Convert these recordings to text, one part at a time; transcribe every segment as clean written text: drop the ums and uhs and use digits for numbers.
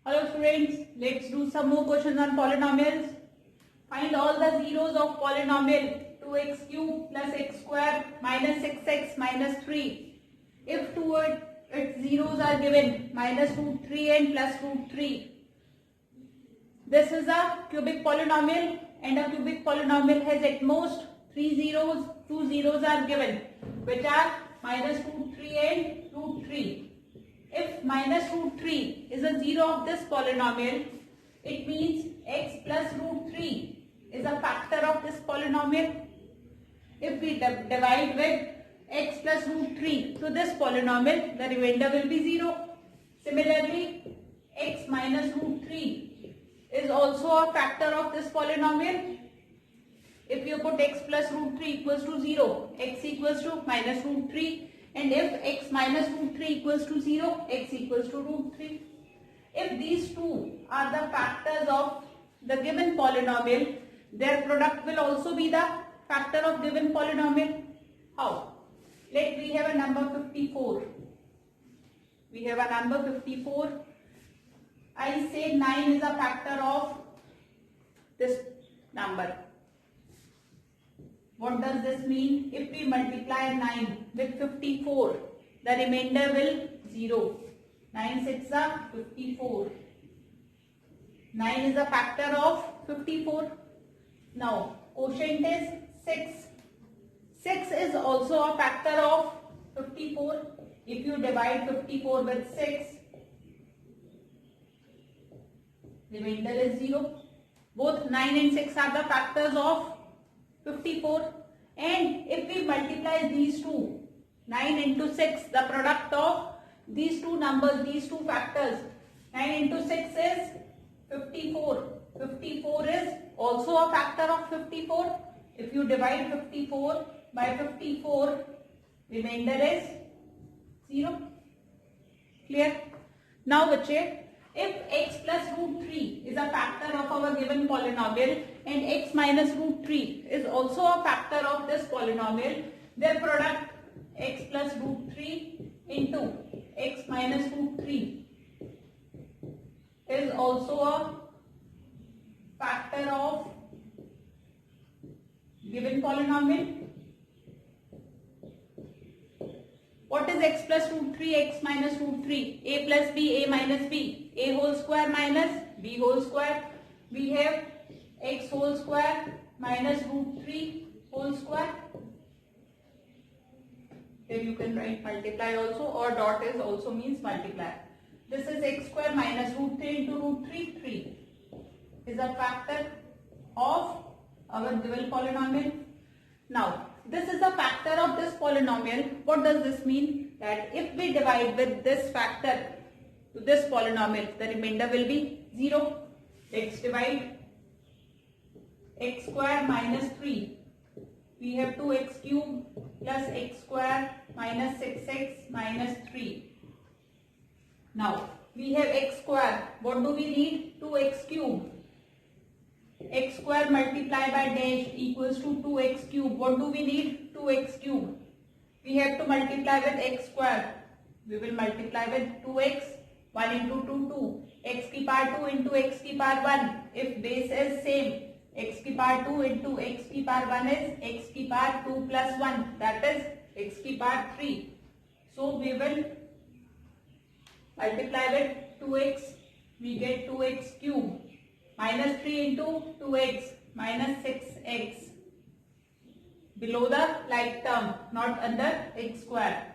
Hello students, let's do some more questions on polynomials. Find all the zeros of polynomial 2x cube plus x square minus 6x minus 3. If two its zeros are given, minus root 3 and plus root 3. This is a cubic polynomial and a cubic polynomial has at most 3 zeros, 2 zeros are given, which are minus root 3 and root 3. If minus root 3 is a zero of this polynomial, it means x plus root 3 is a factor of this polynomial. If we divide with x plus root 3 to this polynomial, the remainder will be 0. Similarly, x minus root 3 is also a factor of this polynomial. If you put x plus root 3 equals to 0, x equals to minus root 3. And if x minus root 3 equals to 0, x equals to root 3. If these two are the factors of the given polynomial, their product will also be the factor of given polynomial. How? Let we have a number 54. We have a number 54. I say 9 is a factor of this number. What does this mean? If we multiply 9 with 54, the remainder will 0. 9 6 are 54. 9 is a factor of 54. Now, quotient is 6. 6 is also a factor of 54. If you divide 54 with 6, remainder is 0. Both 9 and 6 are the factors of 54, and if we multiply these two, 9 into 6, the product of these two numbers, these two factors, 9 into 6 is 54. 54 is also a factor of 54. If you divide 54 by 54, remainder is 0. Clear? Now Bache, if x plus root 3 is a factor of our given polynomial and x minus root 3 is also a factor of this polynomial, their product x plus root 3 into x minus root 3 is also a factor of given polynomial. What is x plus root 3, x minus root 3? A plus b, a minus b. A whole square minus b whole square. We have x whole square minus root 3 whole square. Here you can write multiply also, or dot is also means multiply. This is x square minus root 3 into root 3. 3 is a factor of our given polynomial. Now, this is a factor of this polynomial. What does this mean? That if we divide with this factor to this polynomial, the remainder will be 0. Let's divide x square minus 3. We have 2x cube plus x square minus 6x minus 3. Now, we have x square. What do we need? 2x cube. X square multiplied by dash equals to 2x cube. What do we need? 2x cube. We have to multiply with x square. We will multiply with 2x. 1 into 2, 2. X ki power 2 into x ki power 1. If base is same, x ki power 2 into x ki power 1 is x ki power 2 plus 1. That is x ki power 3. So we will multiply with 2x. We get 2x cube. Minus 3 into 2x minus 6x. Below the like term, not under x square.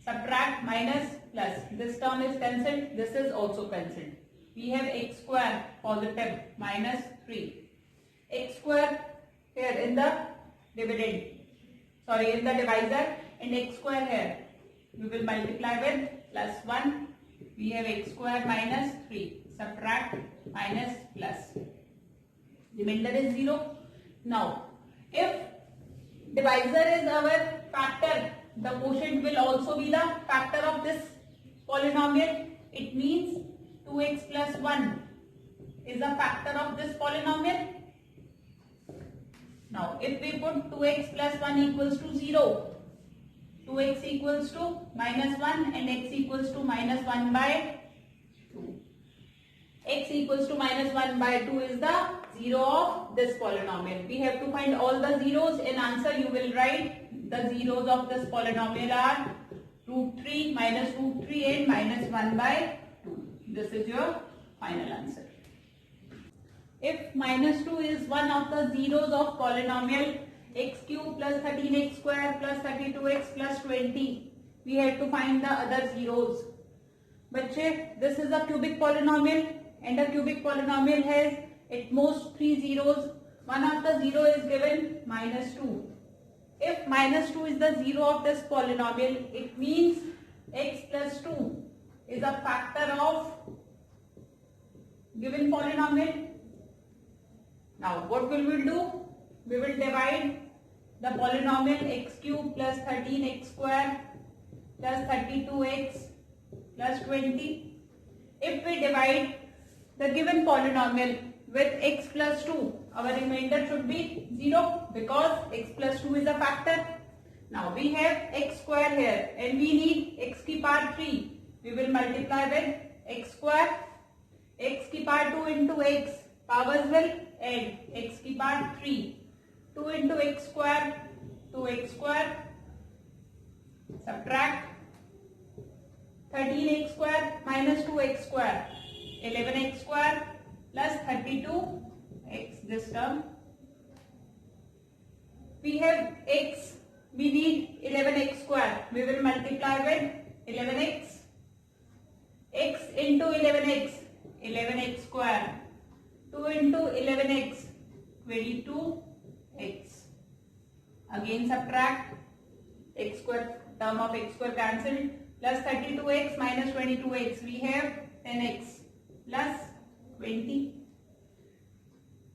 Subtract minus plus. This term is cancelled. This is also cancelled. We have x square positive minus 3. X square here in the dividend. Sorry, in the divisor, and x square here. We will multiply with plus 1. We have x square minus 3. Subtract minus plus. Remainder is 0. Now, if divisor is our factor, the quotient will also be the factor of this polynomial. It means 2x plus 1 is a factor of this polynomial. Now, if we put 2x plus 1 equals to 0, 2x equals to minus 1 and x equals to minus 1 by 2. x equals to minus 1 by 2 is the zero of this polynomial. We have to find all the zeros. In answer you will write the zeros of this polynomial are root 3, minus root 3 and minus 1 by 2. This is your final answer. If minus 2 is one of the zeros of polynomial x cube plus 13x square plus 32x plus 20, we have to find the other zeros. बच्चे, this is a cubic polynomial and a cubic polynomial has at most 3 zeros. One of the zero is given minus 2. If minus 2 is the zero of this polynomial, it means x plus 2 is a factor of given polynomial. Now what will we do? We will divide the polynomial x cube plus 13x square plus 32x plus 20. If we divide the given polynomial with x plus 2, our remainder should be 0 because x plus 2 is a factor. Now we have x square here and we need x की power 3. We will multiply with x square. X की power 2 into x, powers will add. X की power 3. 2 into x square, 2x square. Subtract 13x square minus 2x square, 11x square plus 32x, this term. We have x, we need 11x square. We will multiply with 11x. X into 11x, 11x square. 2 into 11x, 22x. Again subtract, x square, term of x square cancelled, plus 32x minus 22x, we have 10x plus 20.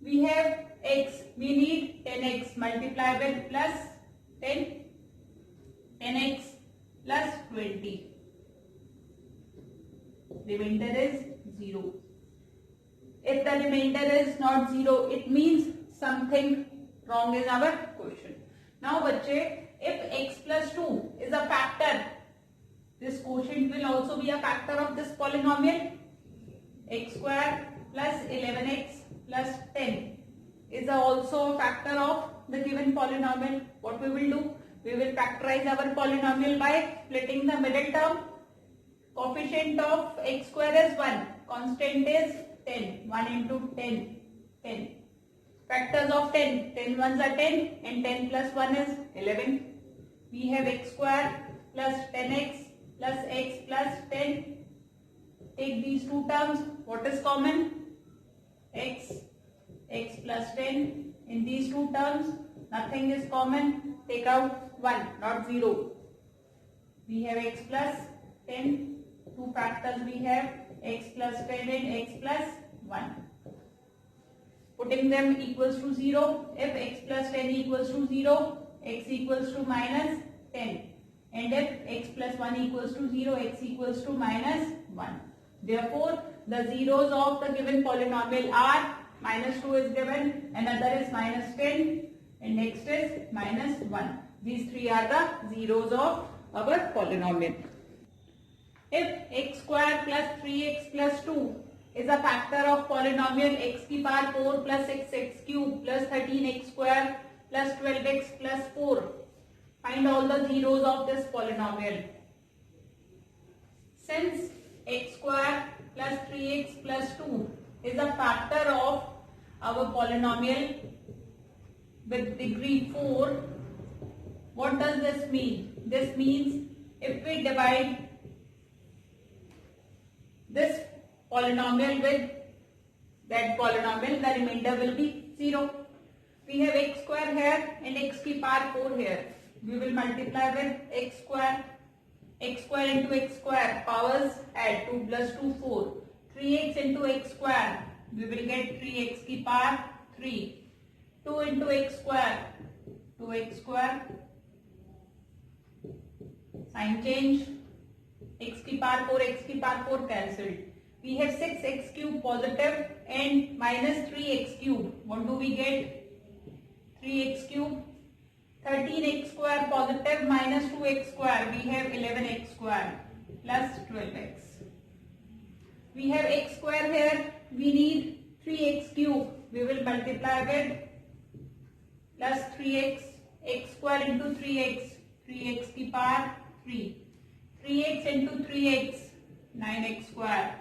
We have x, we need 10x, multiply with plus 10, 10x plus 20. Remainder is 0. If the remainder is not 0, it means something wrong in our question. Now बच्चे, if x plus 2 is a factor, this quotient will also be a factor of this polynomial. X square plus 11x plus 10 is also a factor of the given polynomial. What we will do? We will factorize our polynomial by splitting the middle term. Coefficient of x square is 1. Constant is 10. 1 into 10. 10. Factors of 10. 10 ones are 10 and 10 plus 1 is 11. We have x square plus 10x plus x plus 10. Take these two terms. What is common? X. X plus 10. In these two terms, nothing is common. Take out 1, not 0. We have x plus 10. Two factors we have x plus 10 and x plus 1. Putting them equals to 0. If x plus 10 equals to 0, x equals to minus 10. And if x plus 1 equals to 0, x equals to minus 1. Therefore, the zeros of the given polynomial are minus 2 is given, another is minus 10 and next is minus 1. These three are the zeros of our polynomial. If x square plus 3x plus 2 is a factor of polynomial x की power 4 plus 6x cube plus 13x square plus 12x plus 4, find all the zeros of this polynomial. Since x square plus 3x plus 2 is a factor of our polynomial with degree 4, what does this mean? This means if we divide this polynomial with that polynomial, the remainder will be 0. We have x square here and x की power 4 here. We will multiply with x square into x square, powers add, 2 plus 2 4. 3x into x square, we will get 3x की power 3. 2 into x square, 2x square. Sign change. X की power 4, x की power 4 cancelled. We have 6x cube positive and minus 3x cube. What do we get? 3x cube. 13x square positive minus 2x square. We have 11x square plus 12x. We have x square here. We need 3x cube. We will multiply again. Plus 3x. X square into 3x. 3x की power 3. 3x into 3x. 9x square.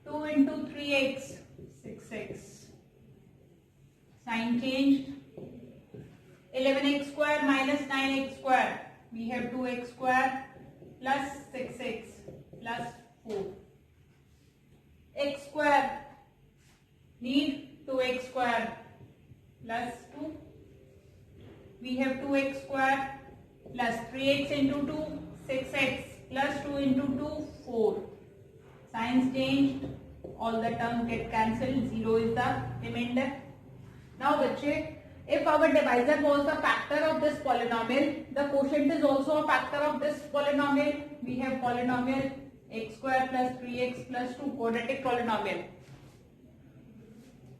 2 into 3x. 6x. Sign changed. 11x square minus 9x square. We have 2x square plus 6x plus 4. X square need 2x square plus 2. We have 2x square plus 3x into 2, 6x plus 2 into 2, 4. Signs changed. All the terms get cancelled. 0 is the remainder. Now बच्चे, if our divisor was the factor of this polynomial, the quotient is also a factor of this polynomial. We have polynomial x square plus 3x plus 2, quadratic polynomial.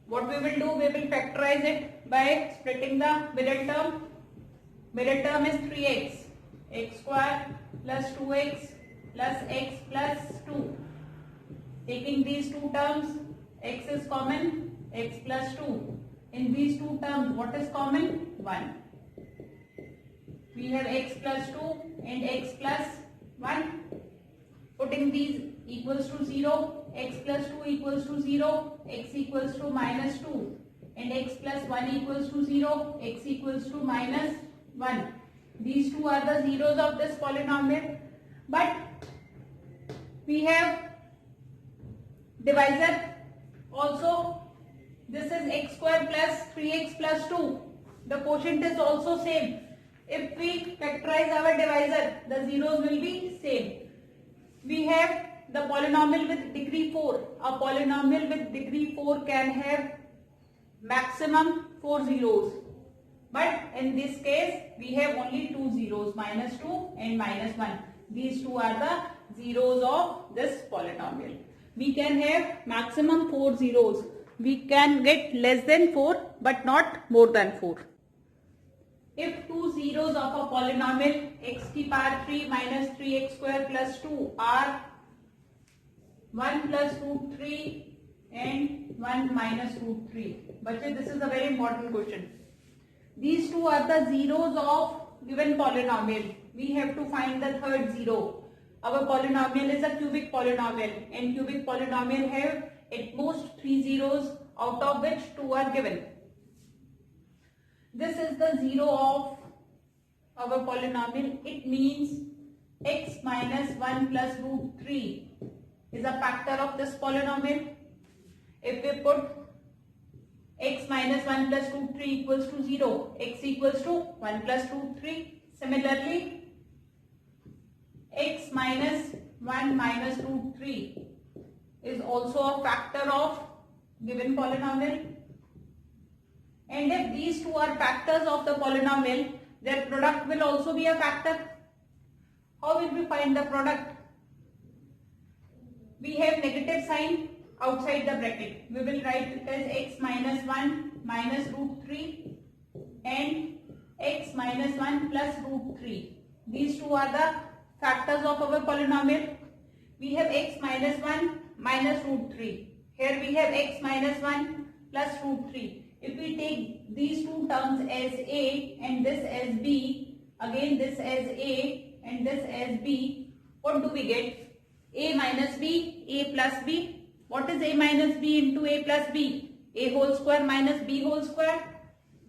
What we will do, we will factorize it by splitting the middle term. Middle term is 3x. X square plus 2x plus x plus 2. Taking these two terms, x is common, x plus 2. In these two terms, what is common? 1. We have x plus 2 and x plus 1. Putting these equals to 0, x plus 2 equals to 0, x equals to minus 2 and x plus 1 equals to 0, x equals to minus 1. These two are the zeros of this polynomial, but we have divisor also. This is x square plus 3x plus 2. The quotient is also same. If we factorize our divisor, the zeros will be same. We have the polynomial with degree 4. A polynomial with degree 4 can have maximum 4 zeros. But in this case, we have only 2 zeros, minus 2 and minus 1. These two are the zeros of this polynomial. We can have maximum 4 zeros. We can get less than 4 but not more than 4. If two zeros of a polynomial x की power 3 minus 3x square plus 2 are 1 plus root 3 and 1 minus root 3. But this is a very important question. These two are the zeros of given polynomial. We have to find the third zero. Our polynomial is a cubic polynomial and cubic polynomial have at most 3 zeros, out of which 2 are given. This is the zero of our polynomial. It means x minus 1 plus root 3 is a factor of this polynomial. If we put x minus 1 plus root 3 equals to 0, x equals to 1 plus root 3. Similarly, x minus 1 minus root 3 is also a factor of given polynomial. And if these two are factors of the polynomial, their product will also be a factor. How will we find the product? We have negative sign outside the bracket. We will write it as x minus 1 minus root 3 and x minus 1 plus root 3. These two are the factors of our polynomial. We have x minus 1 minus root 3. Here we have x minus 1 plus root 3. If we take these two terms as a and this as b, again this as a and this as b, what do we get? A minus b, a plus b. What is a minus b into a plus b? A whole square minus b whole square.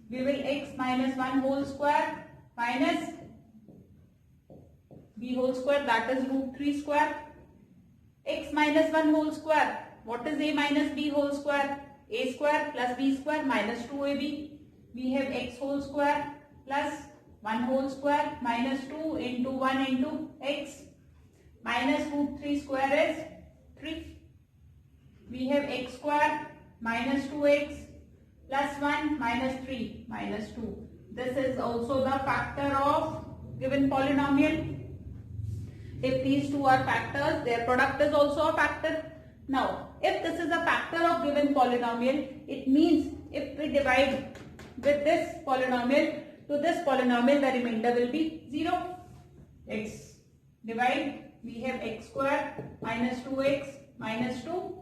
We will x minus 1 whole square minus b whole square, that is root 3 square. X minus 1 whole square. What is a minus b whole square? A square plus b square minus 2ab. We have x whole square plus 1 whole square minus 2 into 1 into x minus root 3 square is 3. We have x square minus 2x plus 1 minus 3 minus 2. This is also the factor of given polynomial. If these two are factors, their product is also a factor. Now, if this is a factor of given polynomial, it means if we divide with this polynomial to this polynomial, the remainder will be 0. Let's divide. We have x square minus 2x minus 2.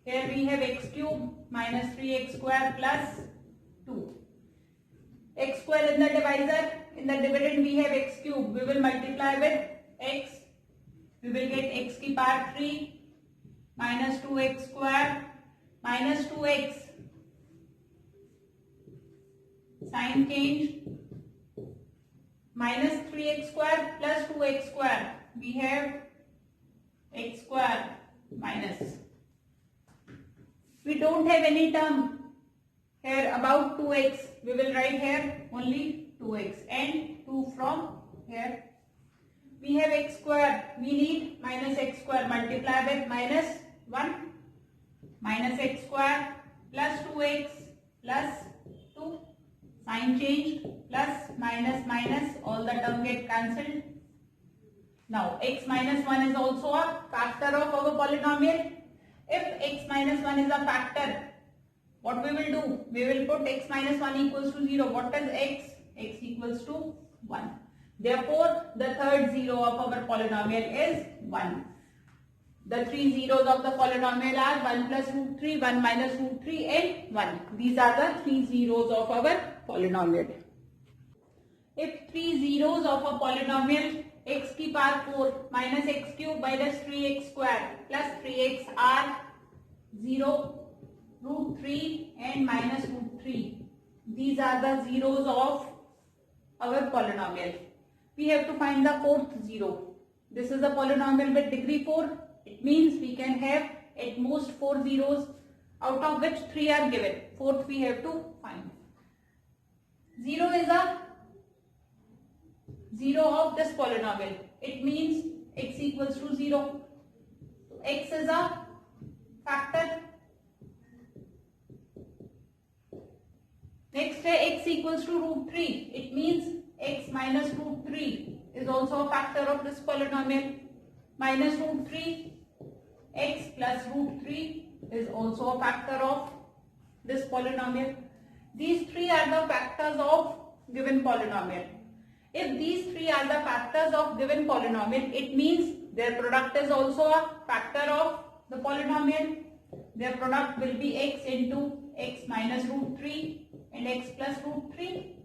Here we have x cube minus 3x square plus 2. X square in the divisor, in the dividend we have x cube. We will multiply with x. We will get x की power 3 minus 2x square minus 2x. Sign change. Minus 3x square plus 2x square. We have x square minus. We don't have any term here about 2x. We will write here only 2x and 2 from here. We have x square. We need minus x square. Multiply with minus 1 minus x square plus 2x plus 2. Sign changed. Plus minus minus. All the term get cancelled. Now x minus 1 is also a factor of our polynomial. If x minus 1 is a factor, what we will do? We will put x minus 1 equals to 0. What is x? X equals to 1. Therefore, the third zero of our polynomial is 1. The three zeros of the polynomial are 1 plus root 3, 1 minus root 3 and 1. These are the three zeros of our polynomial. If three zeros of a polynomial x की power 4 minus x cube minus 3x square plus 3x are 0, root 3 and minus root 3. These are the zeros of our polynomial. We have to find the fourth zero. This is a polynomial with degree 4. It means we can have at most 4 zeros, out of which 3 are given. Fourth we have to find. 0 is a zero of this polynomial. It means x equals to 0. So x is a factor. Next x equals to root 3. It means x minus root 3 is also a factor of this polynomial. Minus root 3, x plus root 3 is also a factor of this polynomial. These three are the factors of given polynomial. If these three are the factors of given polynomial, it means their product is also a factor of the polynomial. Their product will be x into x minus root 3 and x plus root 3.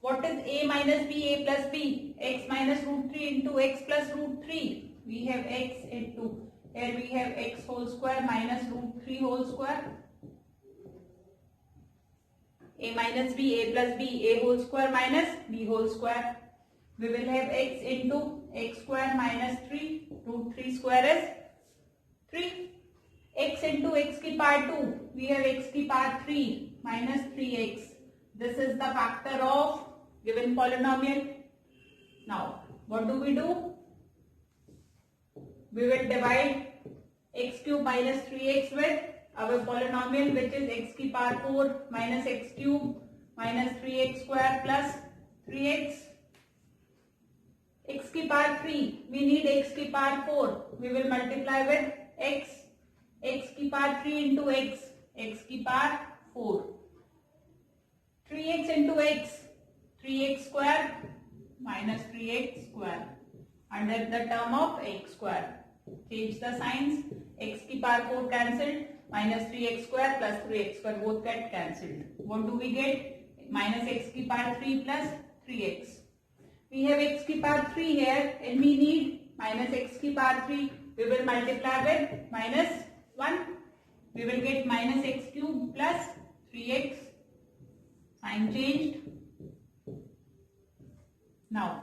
What is a minus b, a plus b? X minus root 3 into x plus root 3. We have x into, here we have x whole square minus root 3 whole square. A minus b, a plus b, a whole square minus b whole square. We will have x into x square minus 3, root 3 square is 3. X into x की power 2, we have x की power 3 minus 3x. This is the factor of given polynomial. Now, what do? We will divide x cube minus 3x with our polynomial, which is x की power 4 minus x cube minus 3x square plus 3x. X की power 3, we need x की power 4. We will multiply with x. X की power 3 into x की power 4. 3x into x, 3x square minus 3x square under the term of x square. Change the signs. X की power 4 cancelled, minus 3x square plus 3x square both get cancelled. What do we get? Minus x की power 3 plus 3x. We have x की power 3 here and we need minus x की power 3. We will multiply with minus 1. We will get minus x cube plus 3x. Sign changed. Now,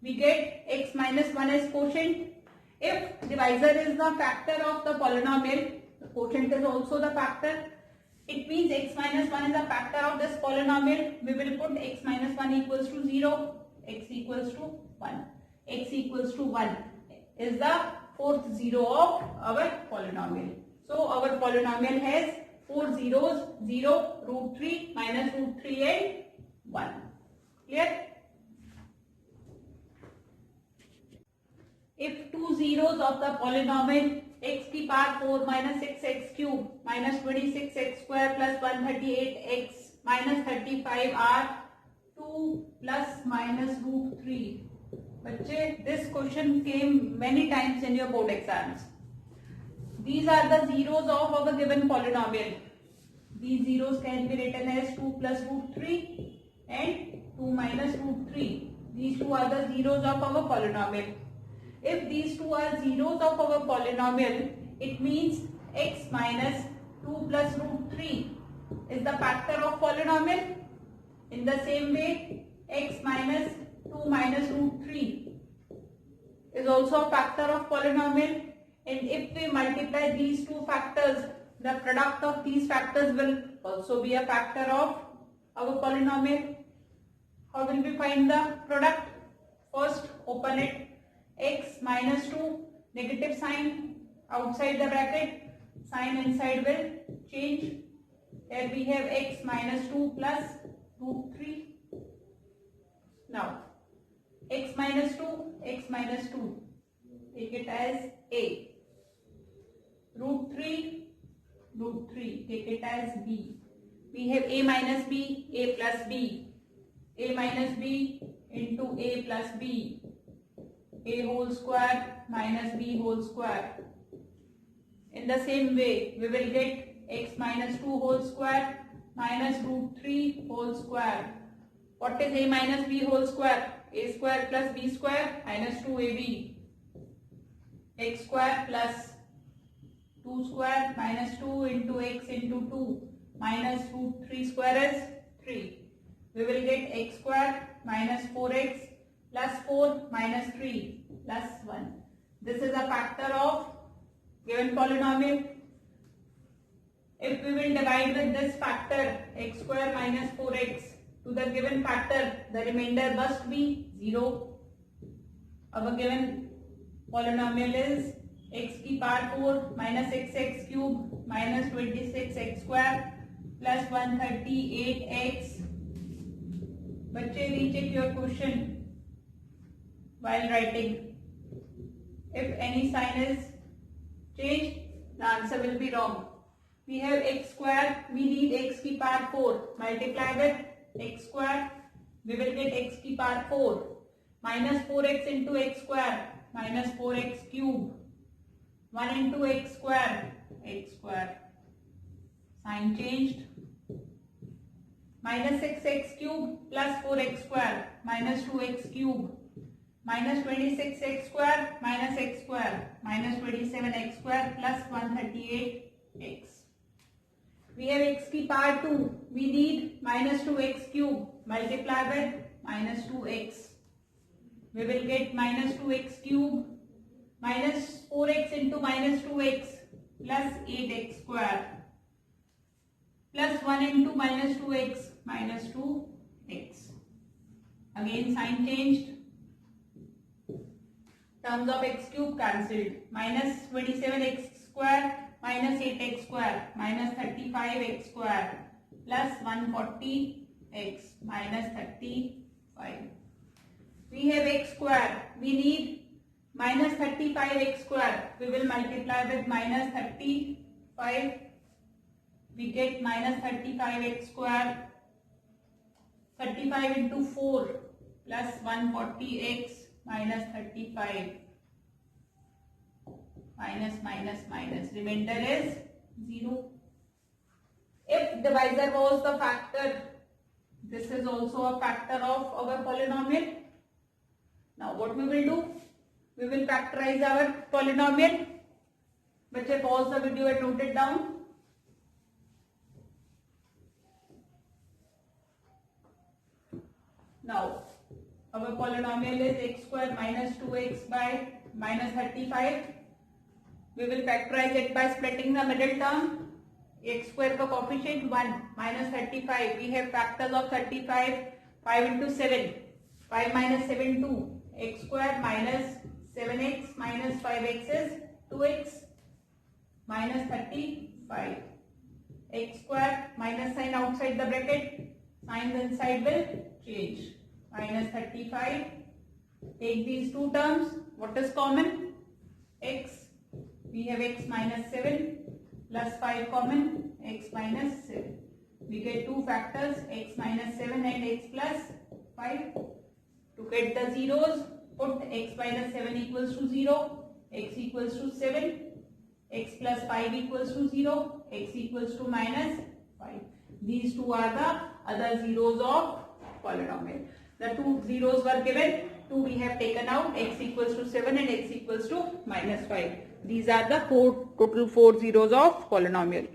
we get x minus 1 as quotient. If divisor is the factor of the polynomial, the quotient is also the factor. It means x minus 1 is a factor of this polynomial. We will put x minus 1 equals to 0, x equals to 1. X equals to 1 is the fourth zero of our polynomial. So, our polynomial has 4 zeros, 0, root 3, minus root 3 and 1. Clear? If two zeros of the polynomial x की power 4 minus 6x cube minus 26x square plus 138x minus 35 are 2 plus minus root 3. Bache, this question came many times in your board exams. These are the zeros of our given polynomial. These zeros can be written as 2 plus root 3 and 2 minus root 3. These two are the zeros of our polynomial. If these two are zeros of our polynomial, it means x minus 2 plus root 3 is the factor of polynomial. In the same way, x minus 2 minus root 3 is also a factor of polynomial. And if we multiply these two factors, the product of these factors will also be a factor of our polynomial. How will we find the product? First, open it. X minus 2, negative sign outside the bracket, sign inside will change. Here we have x minus 2 plus root 3. Now, x minus 2, take it as a. Root 3, take it as b. We have a minus b, a plus b. A minus b into a plus b. A whole square minus b whole square. In the same way, we will get x minus 2 whole square minus root 3 whole square. What is a minus b whole square? A square plus b square minus 2ab. X square plus 2 square minus 2 into x into 2 minus root 3 square is 3. We will get x square minus 4x plus 4 minus 3 plus 1. This is a factor of given polynomial. If we will divide with this factor x square minus 4x to the given factor, the remainder must be 0. Our given polynomial is x की power 4 minus xx cube minus 26x square plus 138x. बच्चे recheck your question while writing. If any sign is changed, the answer will be wrong. We have x square, we need x की power 4, multiply with x square, we will get x की power 4 minus 4x into x square minus 4x cube 1 into x square, sign changed, minus 6x cube plus 4x square minus 2x cube minus 26x square minus x square minus 27x square plus 138x. We have x की power 2, we need minus 2x cube, multiply with minus 2x. We will get minus 2x cube minus 4x into minus 2x plus 8x square plus 1 into minus 2x minus 2x. Again sign changed. Terms of x cube cancelled. Minus 27x square minus 8x square minus 35x square plus 140x minus 35. We have x square. We need minus 35x square. We will multiply with minus 35. We get minus 35x square. 35 into 4 plus 140x minus 35. Minus. Remainder is 0. If divisor was the factor, this is also a factor of our polynomial. Now what we will do? We will factorize our polynomial. Bachche, pause the video and note it down. Now our polynomial is x square minus 2x by minus 35. We will factorize it by splitting the middle term. X square का coefficient 1 minus 35. We have factors of 35. 5 into 7. 5 minus 7 2. X square minus 7x minus 5x is 2x minus 35. X square minus sign outside the bracket. Signs inside will change. Minus 35. Take these two terms. What is common? X. We have x minus 7 plus 5 common, x minus 7. We get two factors, x minus 7 and x plus 5. To get the zeros, Put x minus 7 equals to 0, x equals to 7, x plus 5 equals to 0, x equals to minus 5. These two are the other zeros of polynomial. The two zeros were given, two we have taken out, x equals to 7 and x equals to minus 5. These are the total four zeros of polynomial.